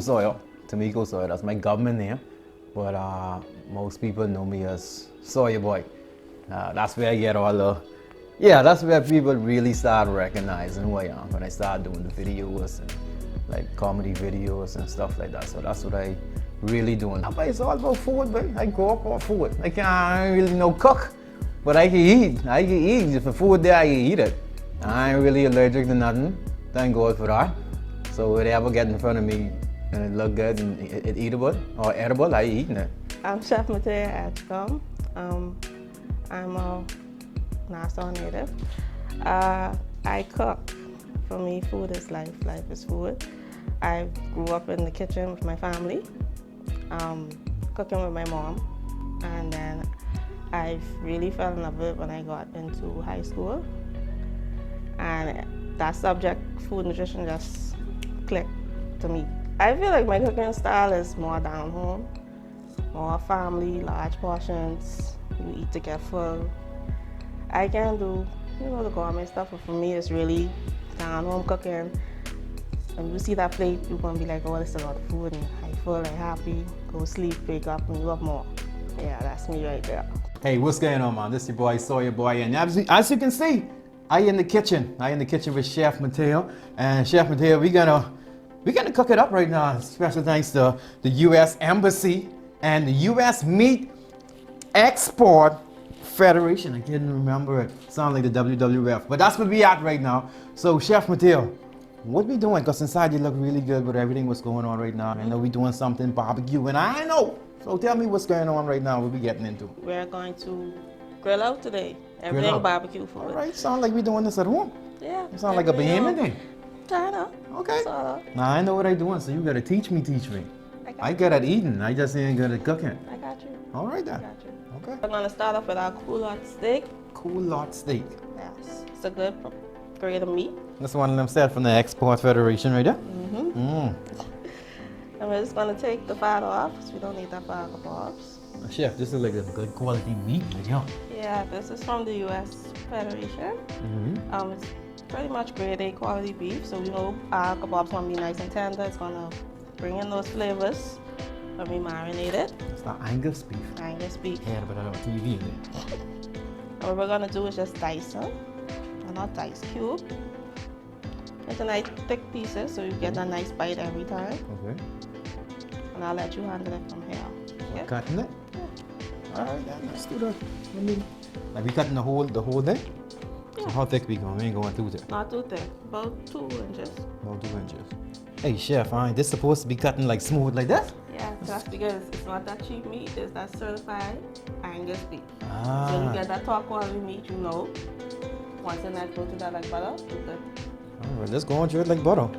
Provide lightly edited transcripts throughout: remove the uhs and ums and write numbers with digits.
Sawyer. Tamiko Sawyer, that's my government name. But most people know me as SawyerBoy. That's where I get all the, that's where people really start recognizing who I am when I start doing the videos and like comedy videos and stuff like that. So that's what I really doing. But it's all about food, baby. I grow up on food. I can't really know cook, but I can eat. I can eat. If the food there, I can eat it. I ain't really allergic to nothing. Thank God for that. So whatever get in front of me and it look good and it eatable or edible, I eating it. I'm Chef Mattea Atchcombe. I'm a Nassau native. I cook. For me, food is life. Life is food. I grew up in the kitchen with my family, cooking with my mom, and then I really fell in love with it when I got into high school. And that subject, food nutrition, just clicked to me. I feel like my cooking style is more down home, more family, large portions, you eat to get full. I can do, the gourmet stuff, but for me it's really down home cooking. When you see that plate, you're gonna be like, oh, this is a lot of food, and I'm full, I'm happy, go sleep, wake up, and you have more. Yeah, that's me right there. Hey, what's going on, man? This is your boy, SawyerBoy, and as you can see, I in the kitchen with Chef Mattea, and Chef Mattea, we're gonna cook it up right now. Special thanks to the U.S. Embassy and the U.S. Meat Export Federation. I can't remember it. Sound like the WWF, but that's where we at right now. So, Chef Mattea, what we doing? Because inside you look really good with everything what's going on right now. I know we doing something barbecue, and I know. So tell me what's going on right now. What we getting into? We're going to grill out today. Everything barbecue food. All right, sound like we doing this at home. Yeah. You sound like a behemoth then. Kinda. Okay. Sorta. Now I know what I doing, so you gotta teach me. I good at eating. I just ain't good at cooking. I got you. All right then. I got you. Okay. We're gonna start off with our culotte steak. Culotte steak. Yes. It's a good grade of meat. That's one of them said from the Export Federation right there. And we're just gonna take the fat off, so we don't need that for our kebabs. Chef, this is like a good quality meat, yeah. Yeah, this is from the U.S. Federation. It's pretty much grade A quality beef, so we know our kebabs gonna be nice and tender. It's gonna bring in those flavors when we marinate it. It's the Angus beef. Angus beef. Yeah, but I don't TV in it. And what we're gonna do is just dice them, and not dice, cube. Into nice thick pieces, so you get a nice bite every time. Okay. And I'll let you handle it from here. Okay? Cutting it? All right, then let's do that. Like we cutting the whole thing? Yeah. So how thick we going? We ain't going too thick. Not too thick, about 2 inches. About 2 inches. Hey chef, this supposed to be cutting like smooth like this? Yeah, that's because it's not that cheap meat, it's that certified Angus beef. Ah. So you get that top quality meat, once the neck go to that like butter, it's good. All right, let's go on to it like butter.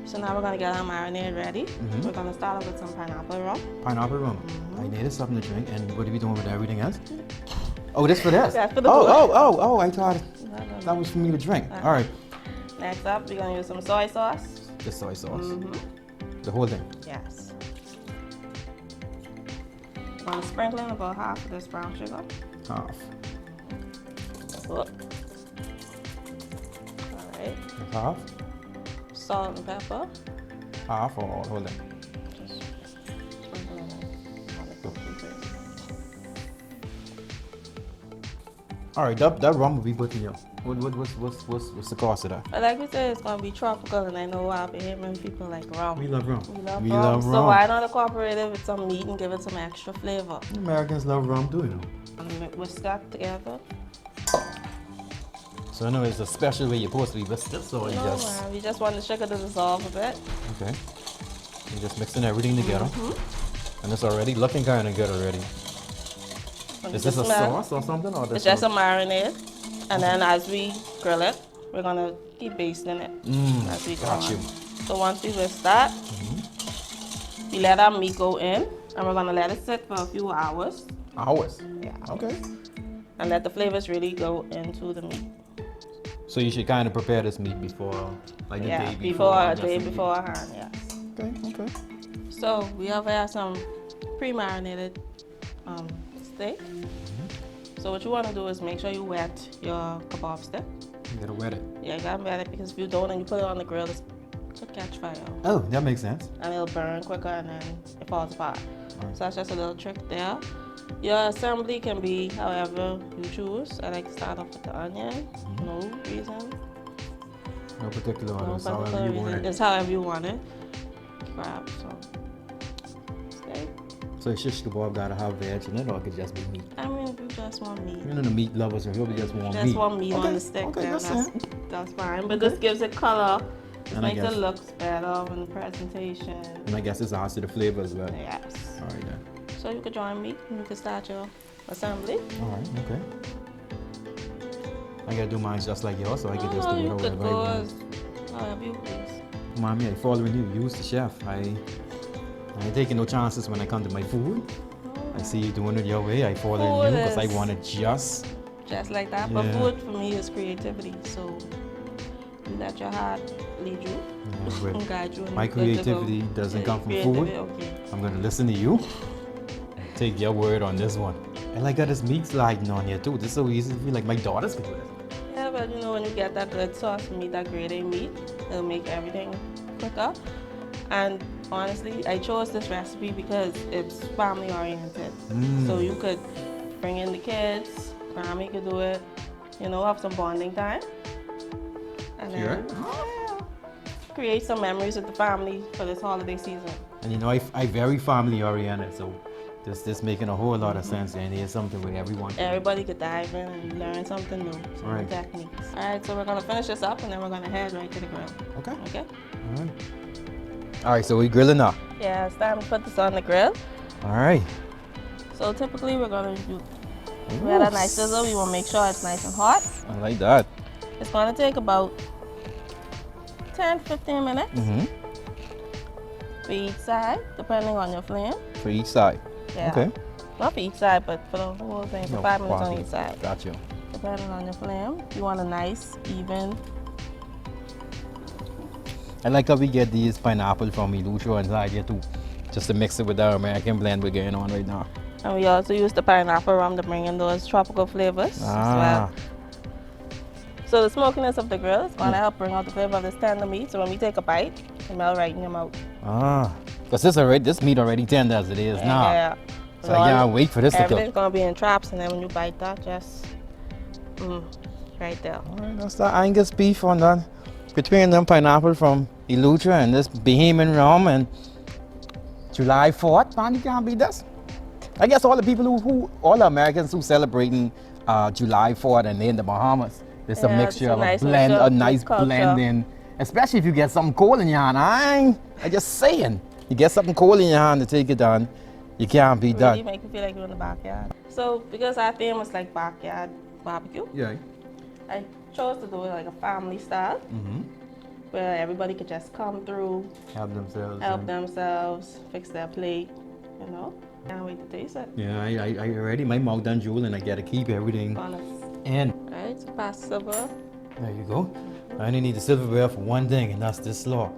So now we're gonna get our marinade ready. We're gonna start off with some pineapple rum. Pineapple rum. I needed something to drink, and what are we doing with everything else? Oh, this for this? That's for the oh, I thought No. that was for me to drink. All right. Next up, we're gonna use some soy sauce. The soy sauce. The whole thing. Yes. I'm gonna sprinkle in about half of this brown sugar. Half. All right. Half? Salt and pepper. Half or whole thing? Just sprinkle it in. All right, that rum will be good to you. What's the cost of that? But like we said, it's gonna be tropical, and I know our Bahamian people like rum. We love rum. We love rum. So why not incorporate it with some meat and give it some extra flavor? Americans love rum too, And whisk that together. So I know it's a special way you're supposed to be whisked it, so you just... man, we just want the sugar to dissolve a bit. Okay. You're just mixing everything together. And it's already looking kind of good already. Is this a sauce or something? Or it's just a marinade. And then as we grill it, we're gonna keep basting it as we go on. So once we whisk that, we let our meat go in, and we're gonna let it sit for a few hours. Hours? Yeah. Okay. And let the flavors really go into the meat. So you should kind of prepare this meat before, like the day before. A day beforehand, yes. Okay. So we have some pre-marinated steak. So what you want to do is make sure you wet your kebab stick. You gotta wet it. Yeah, you gotta wet it, because if you don't and you put it on the grill, it's catch fire. Oh, that makes sense. And it'll burn quicker and then it falls apart. Right. So that's just a little trick there. Your assembly can be however you choose. I like to start off with the onion. No reason. No particular order. No It's however particular you want reason. it. It's however you want it. Crab, so. Steak. So shish kebab gotta have veg in it, or it could just be meat. I mean, if you just want meat. You know the meat lovers, if you just want meat. Just want meat on the stick, okay, then that's that's fine. But this gives it color. This And I makes guess- it look better in the presentation. And I guess it's adds to the flavor as well. Yes. All right then. So you could join me and you can start your assembly. All right, okay. I gotta do mine just like yours, so I can just Oh, do you it could whatever I go want. as however you please. Mommy, I following you. Use the chef. I ain't taking no chances when I come to my food. I see you doing it your way. I follow Food you because I is- want it just. Just like that. But Yeah. food for me is creativity. So you let your heart lead you but and guide you. And my you're good to go. creativity doesn't Yeah, come from creativity, food. Okay. I'm gonna listen to you. Take your word on this one. And I got this meat sliding on here too. This is so easy to feel like my daughters could do this. Yeah, but you know when you get that good sauce meat, that grade A meat, it'll make everything quicker. And honestly, I chose this recipe because it's family oriented. So you could bring in the kids, Grammy could do it, you know, have some bonding time. And then yeah, create some memories with the family for this holiday season. And you know, I very family oriented, so this making a whole lot of sense. And here's something with everyone. Everybody could dive in and learn something new, some Right. techniques. All right, so we're gonna finish this up and then we're gonna head right to the grill. Okay. Okay? All right. All right, so we grilling now. Yeah, it's time to put this on the grill. All right. So typically we're gonna do, we had a nice sizzle. We wanna make sure it's nice and hot. I like that. It's gonna take about 10-15 minutes for each side, depending on your flame. For each side. Yeah. Okay. Not for each side, but for the whole thing, for No, 5 minutes on quality. each side. Got you. Depending on your flame. You want a nice, even. I like how we get these pineapple from Ilusho inside here too, just to mix it with our American blend we're getting on right now. And we also use the pineapple rum to bring in those tropical flavors as well. So the smokiness of the grill is going to help bring out the flavor of this tender meat. So when we take a bite, it melt right in your mouth. Because this meat already tender as it is now. Yeah. So I can't wait for this to Everything's cook. going to be in traps, and then when you bite that, just right there. All right, that's the Angus beef on that. Between them pineapple from Ilusho and this Bahamian rum and July 4th, man, you can't beat this. I guess all the people all the Americans who celebrating July 4th and they're in the Bahamas. It's a Yeah, mixture it's a of nice a blend, mixture a of nice culture. blending. Especially if you get something cold in your hand. I just saying. You get something cold in your hand to take it down. You can't beat Really that. make you feel like you're in the backyard. So because our theme was like backyard barbecue, Yeah. I chose to do it like a family style, where everybody could just come through, Help themselves. help and- themselves, fix their plate, you know. Can't wait to taste it. Yeah, I already, my mouth done drool and I gotta keep everything. Honest. And Alright, so pass the silver. there you go. I only need the silverware for one thing, and that's this slaw.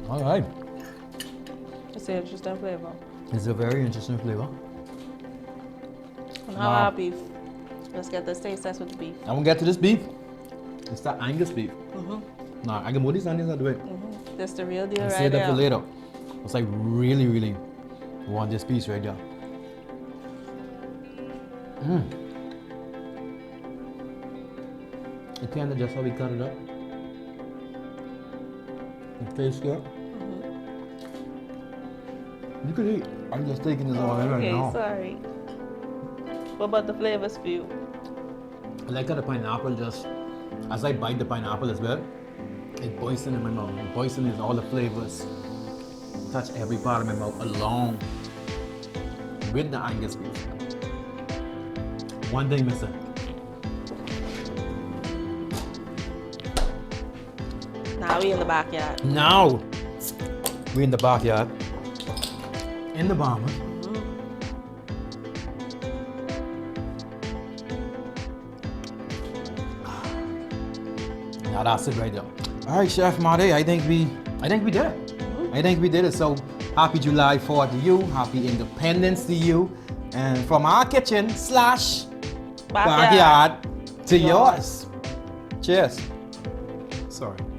All right. It's an interesting flavor. It's a very interesting flavor. And how our beef? Let's get this taste test with the beef. I'm gonna get to this beef. It's that Angus beef. Nah, I can put these onions out of it. This the real deal And right save that there. for later. It's like really, really want this piece right there. It tender just how we cut it up. It tastes good. You could eat. I'm just taking this all in right Okay, now. sorry. What about the flavors for you? I like how the pineapple just, as I bite the pineapple as well, it moistens in my mouth. It moistens all the flavors. Touch every part of my mouth along with the Angus beef. One thing missing. Now we in the backyard. Now we're in the backyard, in the Bahamas. Now that's it right there. All right, Chef Mattea, I think we did it. I think we did it. So happy July 4th to you. Happy Independence to you. And from our kitchen / backyard to yours. Cheers. Sorry.